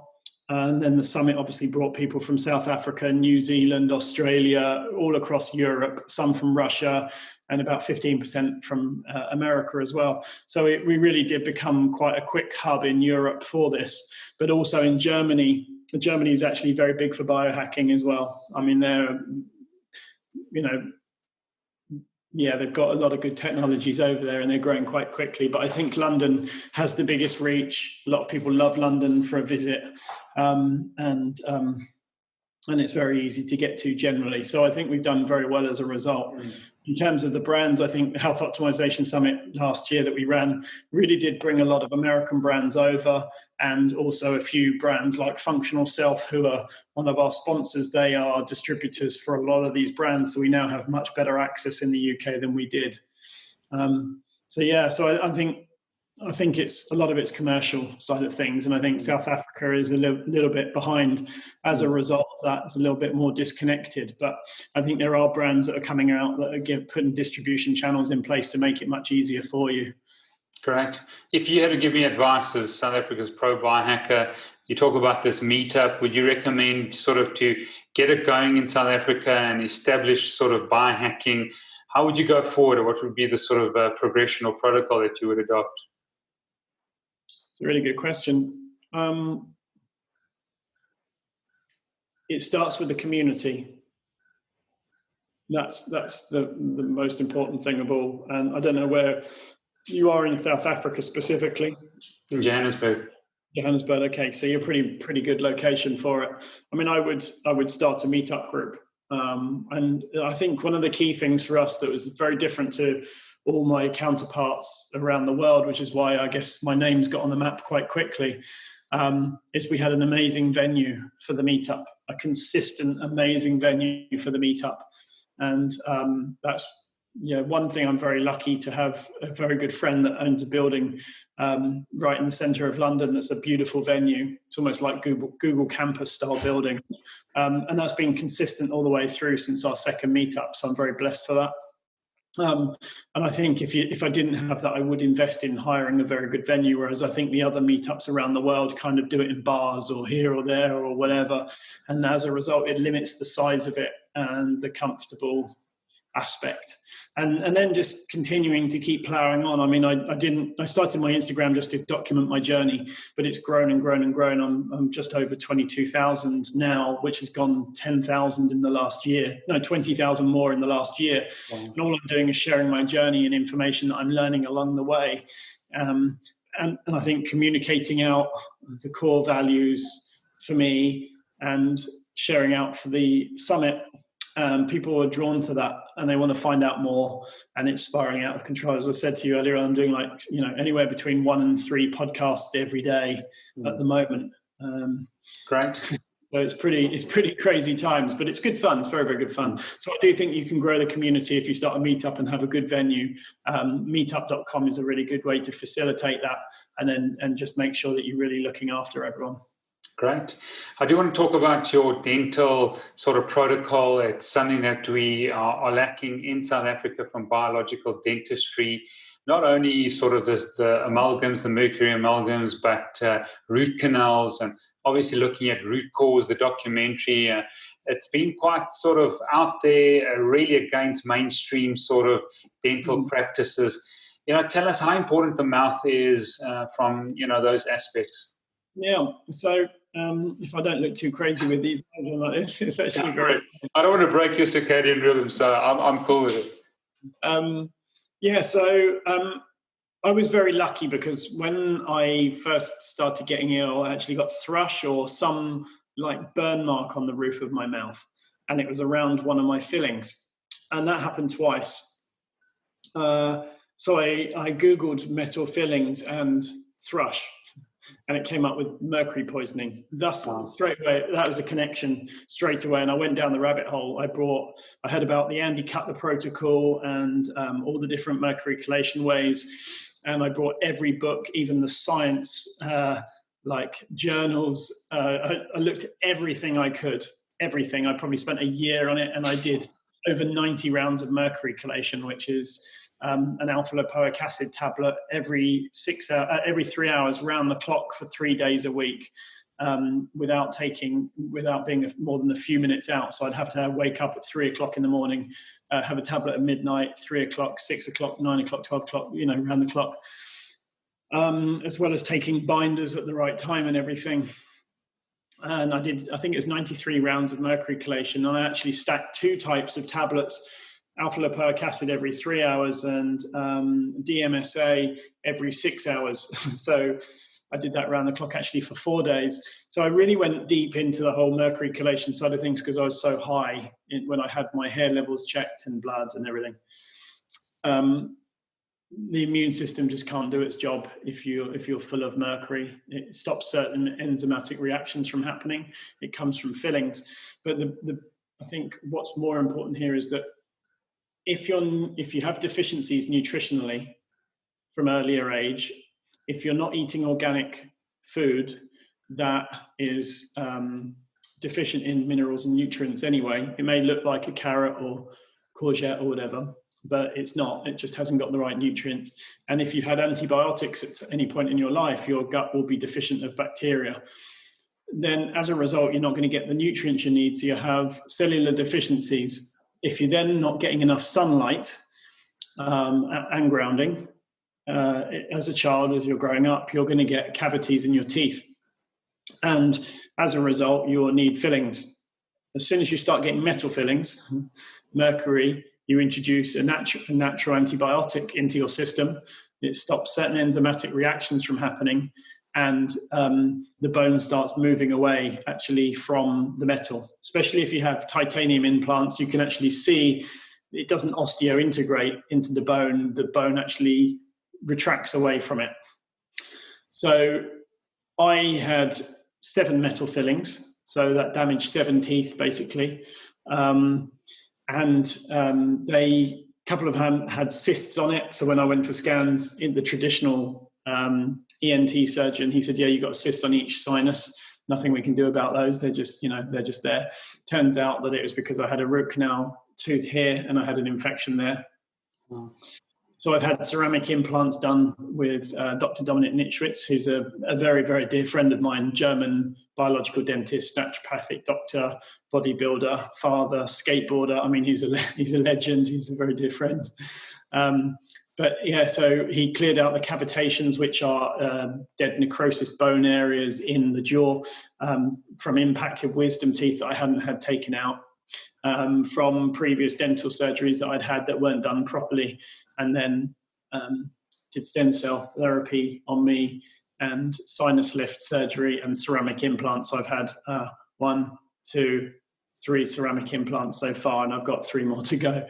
And then the summit obviously brought people from South Africa, New Zealand, Australia, all across Europe, some from Russia, and about 15% from America as well. So we really did become quite a quick hub in Europe for this, but also in Germany. Germany is actually very big for biohacking as well. I mean, they've got a lot of good technologies over there and they're growing quite quickly. But I think London has the biggest reach. A lot of people love London for a visit. And it's very easy to get to generally. So I think we've done very well as a result. In terms of the brands, I think the Health Optimization Summit last year that we ran really did bring a lot of American brands over, and also a few brands like Functional Self, who are one of our sponsors. They are distributors for a lot of these brands. So we now have much better access in the UK than we did. I think it's a lot of it's commercial side of things, and I think South Africa is a little bit behind as a result of that. It's a little bit more disconnected, but I think there are brands that are coming out that are putting distribution channels in place to make it much easier for you. Correct. If you had to give me advice as South Africa's pro biohacker, you talk about this meetup. Would you recommend sort of to get it going in South Africa and establish sort of biohacking? How would you go forward, or what would be the sort of progression or protocol that you would adopt? It's a really good question. It starts with the community. That's the most important thing of all. And I don't know where you are in South Africa specifically. In Johannesburg. Johannesburg. Okay, so you're pretty good location for it. I mean, I would start a meetup group, and I think one of the key things for us that was very different to all my counterparts around the world, which is why I guess my name's got on the map quite quickly, is we had an amazing venue for the meetup, a consistent, amazing venue for the meetup. And that's one thing. I'm very lucky to have a very good friend that owns a building right in the center of London that's a beautiful venue. It's almost like Google campus style building. And that's been consistent all the way through since our second meetup. So I'm very blessed for that. And I think if I didn't have that, I would invest in hiring a very good venue, whereas I think the other meetups around the world kind of do it in bars or here or there or whatever. And as a result, it limits the size of it and the comfortable aspect. And then just continuing to keep plowing on. I mean, I started my Instagram just to document my journey, but it's grown and grown and grown. I'm just over 22,000 now, which has gone 10,000 in the last year. No, 20,000 more in the last year. Wow. And all I'm doing is sharing my journey and information that I'm learning along the way. And I think communicating out the core values for me and sharing out for the summit People are drawn to that and they want to find out more, and it's spiraling out of control. As I said to you earlier, I'm doing anywhere between 1 and 3 podcasts every day at the moment. Great. So it's pretty crazy times, but it's good fun. It's very, very good fun. So I do think you can grow the community if you start a meetup and have a good venue. Meetup.com is a really good way to facilitate that, and just make sure that you're really looking after everyone. Great. I do want to talk about your dental sort of protocol. It's something that we are lacking in South Africa from biological dentistry. Not only sort of the amalgams, the Mercury amalgams, but root canals, and obviously looking at root cause, the documentary. It's been quite sort of out there, really against mainstream sort of dental practices. Tell us how important the mouth is from, those aspects. Yeah. So if I don't look too crazy with these eyes like this, it's actually great. I don't want to break your circadian rhythm, so I'm cool with it. So I was very lucky because when I first started getting ill, I actually got thrush or some like burn mark on the roof of my mouth, and it was around one of my fillings, and that happened twice. So I Googled metal fillings and thrush, and it came up with mercury poisoning. Thus, straight away, that was a connection straight away. And I went down the rabbit hole. I heard about the Andy Cutler protocol and all the different mercury chelation ways. And I brought every book, even the science, journals. I looked at everything I could, everything. I probably spent a year on it, and I did over 90 rounds of mercury chelation, which is an alpha-lipoic acid tablet every 3 hours round the clock for 3 days a week, without being more than a few minutes out. So I'd have to wake up at 3 o'clock in the morning, have a tablet at midnight, 3 o'clock, 6 o'clock, 9 o'clock, 12 o'clock, round the clock, as well as taking binders at the right time and everything. And I think it was 93 rounds of mercury chelation. And I actually stacked 2 types of tablets, alpha-lipoic acid every 3 hours and DMSA every 6 hours. So I did that round the clock actually for 4 days. So I really went deep into the whole mercury chelation side of things because I was so high when I had my hair levels checked and blood and everything. The immune system just can't do its job if you're full of mercury. It stops certain enzymatic reactions from happening. It comes from fillings. But I think what's more important here is that if you have deficiencies nutritionally from earlier age, if you're not eating organic food that is deficient in minerals and nutrients anyway, it may look like a carrot or courgette or whatever, but it's not. It just hasn't got the right nutrients. And if you've had antibiotics at any point in your life, your gut will be deficient of bacteria. Then as a result, you're not going to get the nutrients you need, so you have cellular deficiencies. If you're then not getting enough sunlight and grounding, as a child, as you're growing up, you're going to get cavities in your teeth. And as a result, you'll need fillings. As soon as you start getting metal fillings, mercury, you introduce a natural antibiotic into your system. It stops certain enzymatic reactions from happening, and the bone starts moving away actually from the metal. Especially if you have titanium implants, you can actually see it doesn't osteointegrate into the bone. The bone actually retracts away from it. So I had 7 metal fillings, so that damaged 7 teeth basically. A couple of them had cysts on it. So when I went for scans, in the traditional ENT surgeon, he said, "Yeah, you got a cyst on each sinus. Nothing we can do about those. They're just there." Turns out that it was because I had a root canal tooth here and I had an infection there. Wow. So I've had ceramic implants done with Dr. Dominik Nitzschwitz, who's a very, very dear friend of mine, German biological dentist, naturopathic doctor, bodybuilder, father, skateboarder. I mean, he's a legend. He's a very dear friend. So he cleared out the cavitations, which are dead necrosis bone areas in the jaw from impacted wisdom teeth that I hadn't had taken out. From previous dental surgeries that I'd had that weren't done properly, and then did stem cell therapy on me and sinus lift surgery and ceramic implants. So I've had 1, 2, 3 ceramic implants so far, and I've got 3 more to go.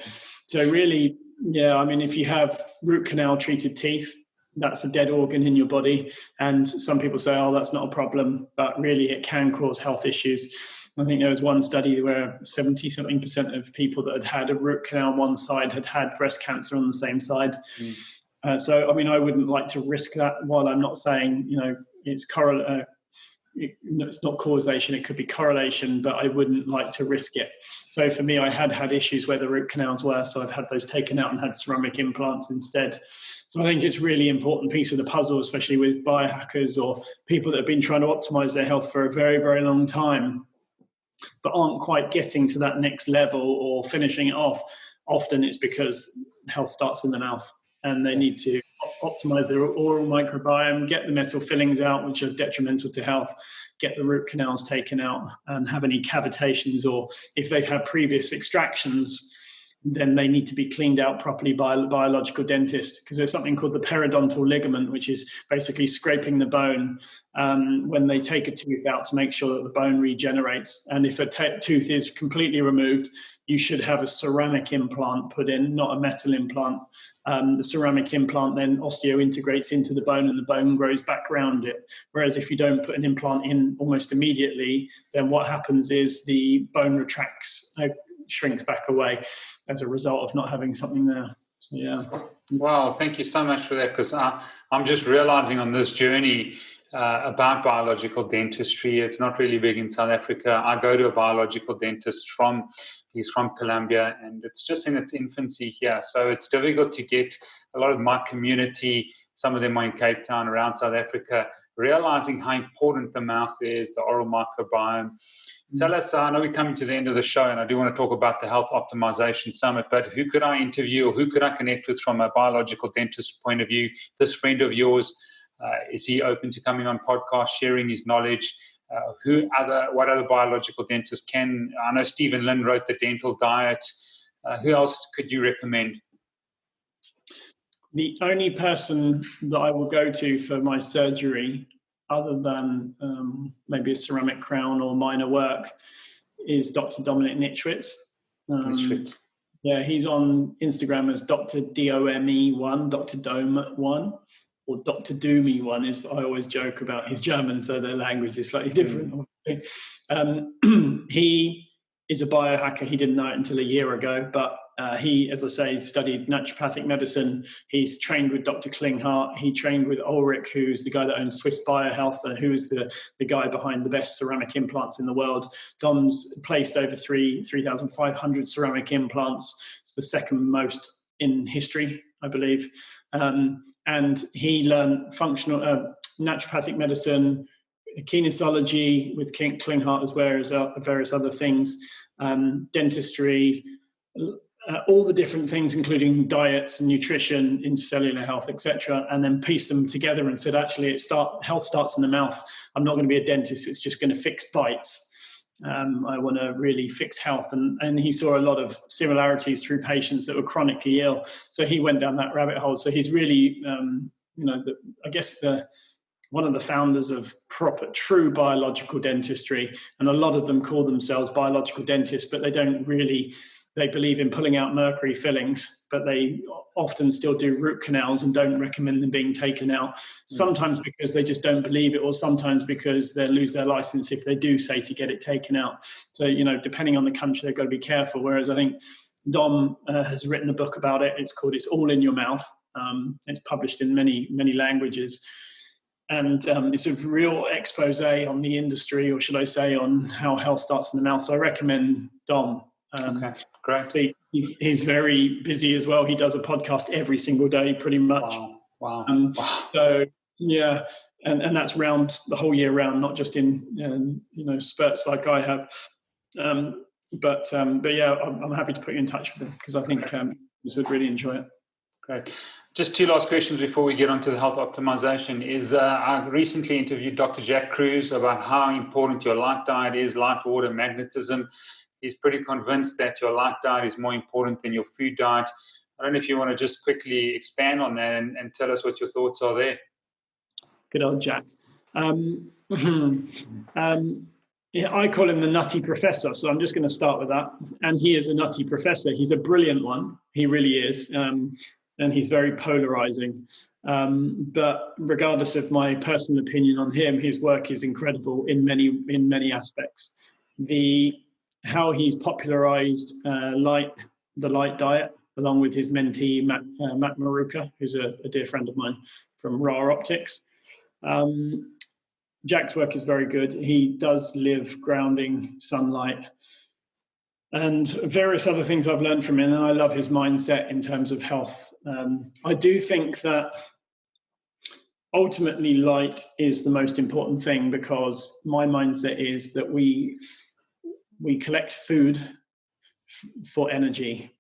So really, yeah, I mean, if you have root canal treated teeth, that's a dead organ in your body. And some people say, oh, that's not a problem, but really it can cause health issues. I think there was one study where 70-something% of people that had a root canal on one side had breast cancer on the same side. So, I mean, I wouldn't like to risk that. While I'm not saying, it's it's not causation, it could be correlation, but I wouldn't like to risk it. So for me, I had issues where the root canals were, so I've had those taken out and had ceramic implants instead. So I think it's a really important piece of the puzzle, especially with biohackers or people that have been trying to optimize their health for a very, very long time, but aren't quite getting to that next level or finishing it off. Often it's because health starts in the mouth, and they need to optimize their oral microbiome, get the metal fillings out, which are detrimental to health, get the root canals taken out, and have any cavitations, or if they've had previous extractions, then they need to be cleaned out properly by a biological dentist, because there's something called the periodontal ligament, which is basically scraping the bone when they take a tooth out to make sure that the bone regenerates. And if a tooth is completely removed, you should have a ceramic implant put in, not a metal implant. The ceramic implant then osseointegrates into the bone, and the bone grows back around it. Whereas if you don't put an implant in almost immediately, then what happens is the bone retracts, shrinks back away as a result of not having something there. So, yeah. Wow, thank you so much for that, because I'm just realizing on this journey about biological dentistry, it's not really big in South Africa. I go to a biological dentist he's from Colombia, and it's just in its infancy here. So it's difficult to get a lot of my community, some of them are in Cape Town, around South Africa, realizing how important the mouth is, the oral microbiome. Tell us, I know we're coming to the end of the show, and I do want to talk about the Health Optimization Summit, but who could I interview, or who could I connect with from a biological dentist point of view? This friend of yours, is he open to coming on podcast, sharing his knowledge? What other biological dentists can? I know Stephen Lin wrote the Dental Diet. Who else could you recommend? The only person that I will go to for my surgery, other than maybe a ceramic crown or minor work, is Dr. Dominic Nitschwitz. Nitschwitz. Yeah, he's on Instagram as Dr. Dome1, Dr. Dome1, or Dr. Doomy1 is, I always joke about, his German, so their language is slightly different. He is a biohacker. He didn't know it until a year ago, but he, as I say, studied naturopathic medicine. He's trained with Dr. Klinghardt. He trained with Ulrich, who's the guy that owns Swiss Biohealth, and who is the guy behind the best ceramic implants in the world. Dom's placed over 3,500 ceramic implants. It's the second most in history, I believe. And he learned functional naturopathic medicine, kinesiology with Klinghardt, as well as various other things, dentistry, all the different things, including diets and nutrition, intercellular health, etc., and then pieced them together and said, actually, health starts in the mouth. I'm not going to be a dentist. It's just going to fix bites. I want to really fix health. And he saw a lot of similarities through patients that were chronically ill. So he went down that rabbit hole. So he's really, one of the founders of proper, true biological dentistry. And a lot of them call themselves biological dentists, but they believe in pulling out mercury fillings, but they often still do root canals and don't recommend them being taken out. Sometimes because they just don't believe it, or sometimes because they'll lose their license if they do say to get it taken out. So, depending on the country, they've got to be careful. Whereas I think Dom has written a book about it. It's called It's All in Your Mouth. It's published in many, many languages. And it's a real expose on the industry, or should I say, on how health starts in the mouth. So I recommend Dom. Okay, great. He's very busy as well. He does a podcast every single day, pretty much. Wow. So yeah, and that's round the whole year round, not just in spurts like I have. But yeah, I'm happy to put you in touch with him, because I think this would really enjoy it. Great. Just two last questions before we get on to the health optimization. I recently interviewed Dr. Jack Cruz about how important your light diet is, light, water, magnetism. He's pretty convinced that your light diet is more important than your food diet. I don't know if you want to just quickly expand on that and tell us what your thoughts are there. Good old Jack. I call him the nutty professor, so I'm just going to start with that. And he is a nutty professor. He's a brilliant one. He really is. And he's very polarizing. But regardless of my personal opinion on him, his work is incredible in many aspects. How he's popularized the light diet, along with his mentee, Matt Maruka, who's a dear friend of mine from Raw Optics. Jack's work is very good. He does live grounding, sunlight, and various other things I've learned from him. And I love his mindset in terms of health. I do think that ultimately light is the most important thing, because my mindset is that we collect food for energy.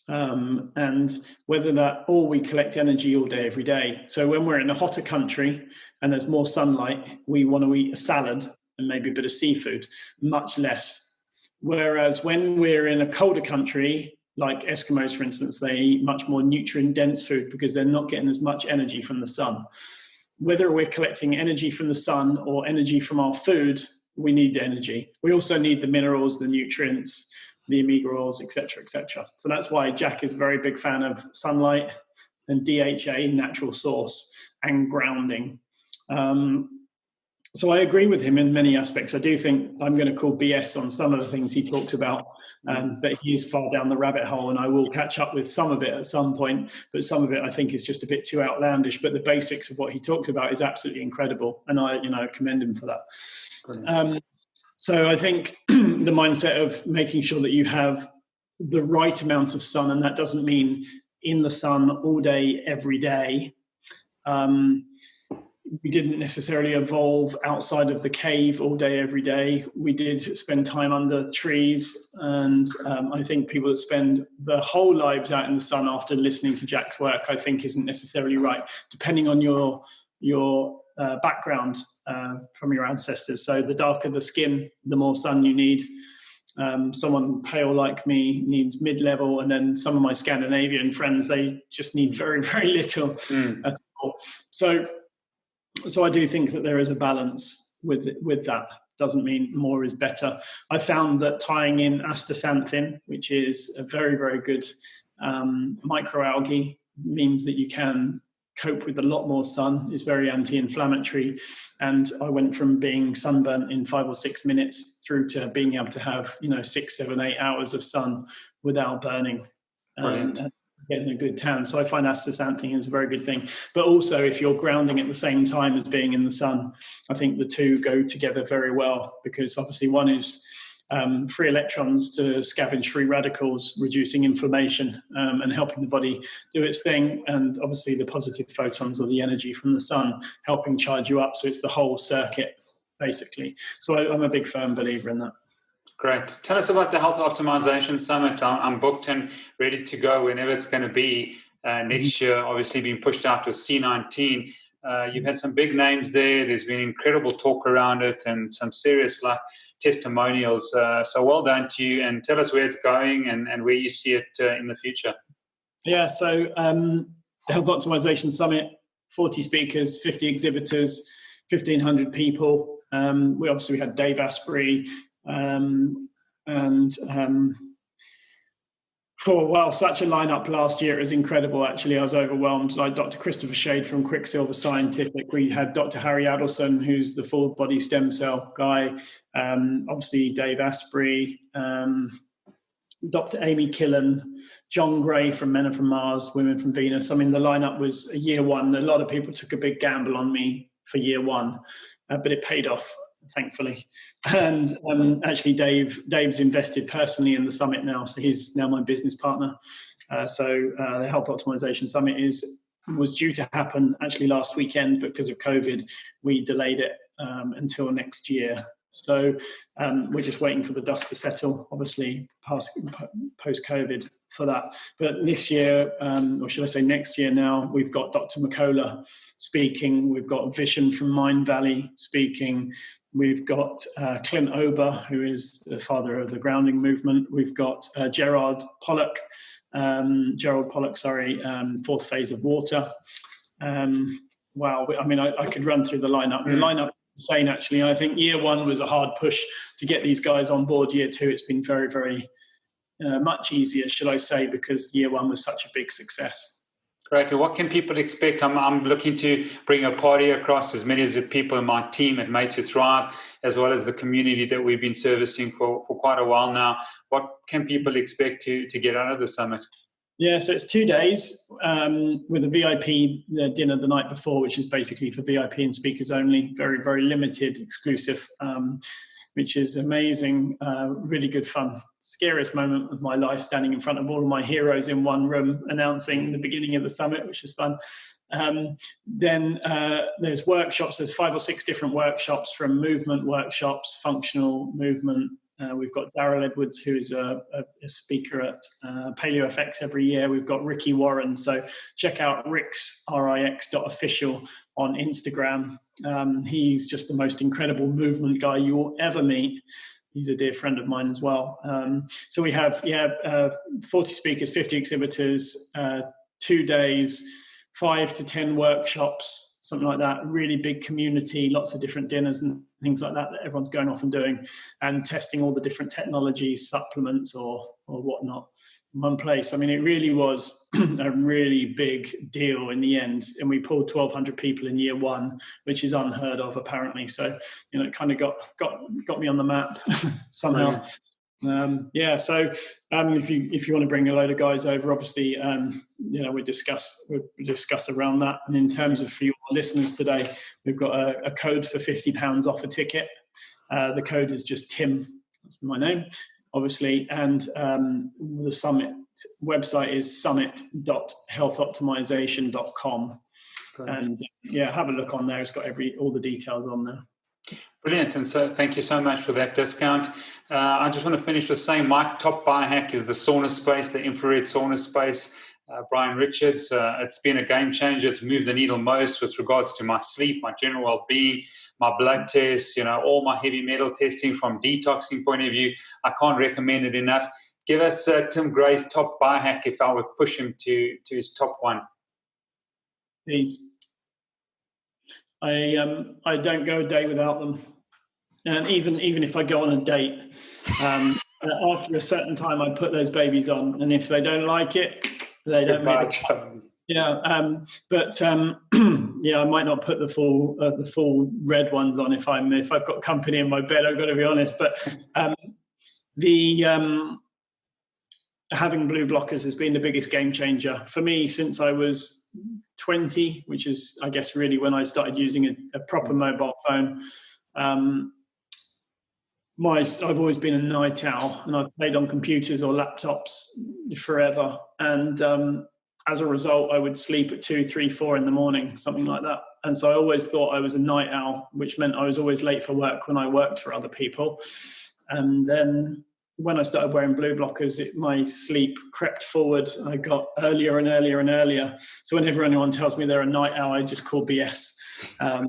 And whether that, or we collect energy all day, every day. So when we're in a hotter country and there's more sunlight, we want to eat a salad and maybe a bit of seafood, much less. Whereas when we're in a colder country, like Eskimos, for instance, they eat much more nutrient-dense food because they're not getting as much energy from the sun. Whether we're collecting energy from the sun or energy from our food, we need the energy. We also need the minerals, the nutrients, the omega oils, etc., etc. So that's why Jack is a very big fan of sunlight and DHA, natural source, and grounding. So I agree with him in many aspects. I do think I'm going to call BS on some of the things he talks about, but he is far down the rabbit hole, and I will catch up with some of it at some point. But some of it I think is just a bit too outlandish. But the basics of what he talks about is absolutely incredible, and I commend him for that. So I think the mindset of making sure that you have the right amount of sun, and that doesn't mean in the sun all day, every day. We didn't necessarily evolve outside of the cave all day, every day. We did spend time under trees. And I think people that spend their whole lives out in the sun after listening to Jack's work, I think isn't necessarily right, depending on your background from your ancestors. So the darker the skin, the more sun you need. Someone pale like me needs mid-level, and then some of my Scandinavian friends, they just need very, very little at all. So I do think that there is a balance with that. Doesn't mean more is better. I found that tying in astaxanthin, which is a very, very good microalgae, means that you can cope with a lot more sun. It's very anti-inflammatory. And I went from being sunburnt in 5 or 6 minutes through to being able to have 6, 7, 8 hours of sun without burning. And getting a good tan. So I find astaxanthin is a very good thing. But also, if you're grounding at the same time as being in the sun, I think the two go together very well, because obviously one is free electrons to scavenge free radicals, reducing inflammation and helping the body do its thing. And obviously the positive photons or the energy from the sun helping charge you up. So it's the whole circuit, basically. So I'm a big firm believer in that. Great. Tell us about the Health Optimization Summit. I'm booked and ready to go whenever it's going to be next year, obviously being pushed out to C19. You've had some big names there. There's been incredible talk around it and some serious testimonials. So well done to you, and tell us where it's going and where you see it in the future. Yeah, so the Health Optimization Summit, 40 speakers, 50 exhibitors, 1,500 people. We had Dave Asprey, such a lineup last year. It was incredible, actually. I was overwhelmed. Like Dr. Christopher Shade from Quicksilver Scientific. We had Dr. Harry Adelson, who's the full body stem cell guy. Obviously, Dave Asprey, Dr. Amy Killen, John Gray from Men Are From Mars, Women From Venus. I mean, the lineup was year one. A lot of people took a big gamble on me for year one, but it paid off, thankfully. And actually Dave's invested personally in the summit now, so he's now my business partner. The Health Optimization Summit was due to happen actually last weekend, but because of COVID we delayed it until next year. So we're just waiting for the dust to settle, obviously post-COVID for that. But this year, or should I say next year now, we've got Dr. McCullough speaking. We've got Vishen from Mind Valley speaking. We've got Clint Ober, who is the father of the grounding movement. We've got Gerald Pollack, Fourth Phase of Water. Wow, I mean, I could run through the lineup. The lineup insane, actually. I think year one was a hard push to get these guys on board. Year two, it's been very, very much easier, should I say, because year one was such a big success. Great. What can people expect? I'm looking to bring a party across as many as the people in my team at Made to Thrive, as well as the community that we've been servicing for quite a while now. What can people expect to get out of the summit? Yeah, so it's 2 days with a VIP dinner the night before, which is basically for VIP and speakers only. Very, very limited, exclusive, which is amazing. Really good fun. Scariest moment of my life, standing in front of all of my heroes in one room announcing the beginning of the summit, which is fun. Then there's workshops. There's 5 or 6 different workshops, from movement workshops, functional movement. We've got Daryl Edwards, who is a speaker at PaleoFX every year. We've got Ricky Warren. So check out Rick's, rix.official on Instagram. He's just the most incredible movement guy you will ever meet. He's a dear friend of mine as well. So we have 40 speakers, 50 exhibitors, 2 days, 5 to 10 workshops, something like that. Really big community, lots of different dinners and things like that everyone's going off and doing, and testing all the different technologies, supplements or whatnot in one place. I mean, it really was a really big deal in the end. And we pulled 1,200 people in year one, which is unheard of apparently. So, it kind of got me on the map somehow. So if you want to bring a load of guys over, obviously, we discuss around that. And in terms of for your listeners today, we've got a code for £50 off a ticket. The code is just Tim. That's my name, obviously. And the summit website is summit.healthoptimization.com. And have a look on there. It's got all the details on there. Brilliant. And so thank you so much for that discount. I just want to finish with saying my top biohack is the sauna space, the infrared sauna space. Brian Richards, it's been a game changer. It's moved the needle most with regards to my sleep, my general well-being, my blood tests, all my heavy metal testing from detoxing point of view. I can't recommend it enough. Give us Tim Gray's top biohack if I would push him to his top one. Please. I don't go a day without them, and even if I go on a date, after a certain time I put those babies on, and if they don't like it, they don't make it. I might not put the full red ones on if I've got company in my bed. I've got to be honest, but having blue blockers has been the biggest game changer for me since I was 20, which is, I guess, really when I started using a proper mobile phone. I've always been a night owl, and I've played on computers or laptops forever. And as a result, I would sleep at 2, 3, 4 in the morning, something like that. And so I always thought I was a night owl, which meant I was always late for work when I worked for other people. And then when I started wearing blue blockers, my sleep crept forward. I got earlier and earlier and earlier. So whenever anyone tells me they're a night owl, I just call BS. I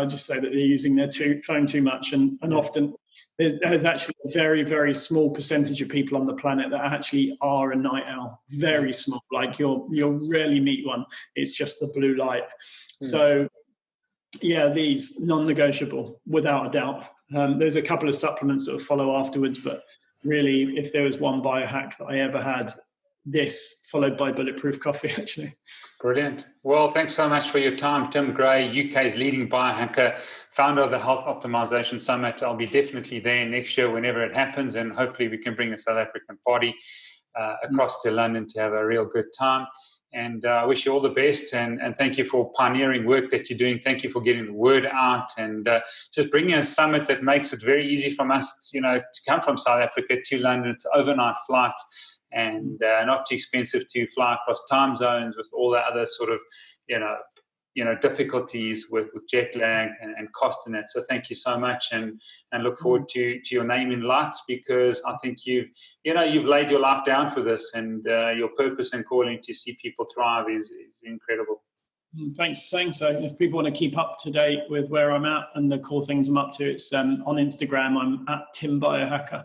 just say that they're using their phone too much. And often there's actually a very, very small percentage of people on the planet that actually are a night owl. Very small. Like you'll rarely meet one. It's just the blue light. So these non-negotiable, without a doubt. There's a couple of supplements that will follow afterwards, but really, if there was one biohack that I ever had, this followed by Bulletproof Coffee, actually. Brilliant. Well, thanks so much for your time, Tim Gray, UK's leading biohacker, founder of the Health Optimization Summit. I'll be definitely there next year whenever it happens, and hopefully we can bring a South African party across to London to have a real good time. And I wish you all the best, and thank you for pioneering work that you're doing. Thank you for getting the word out and just bringing a summit that makes it very easy from us, to come from South Africa to London. It's an overnight flight and not too expensive to fly across time zones with all the other sort of, difficulties with jet lag and cost in it. So thank you so much, and look forward to your name in lights, because I think you've laid your life down for this, and your purpose and calling to see people thrive is incredible. Thanks. So if people want to keep up to date with where I'm at and the cool things I'm up to, it's on Instagram. I'm at Tim Biohacker.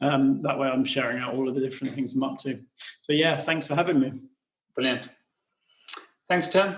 That way I'm sharing out all of the different things I'm up to. So thanks for having me. Brilliant. Thanks, Tim.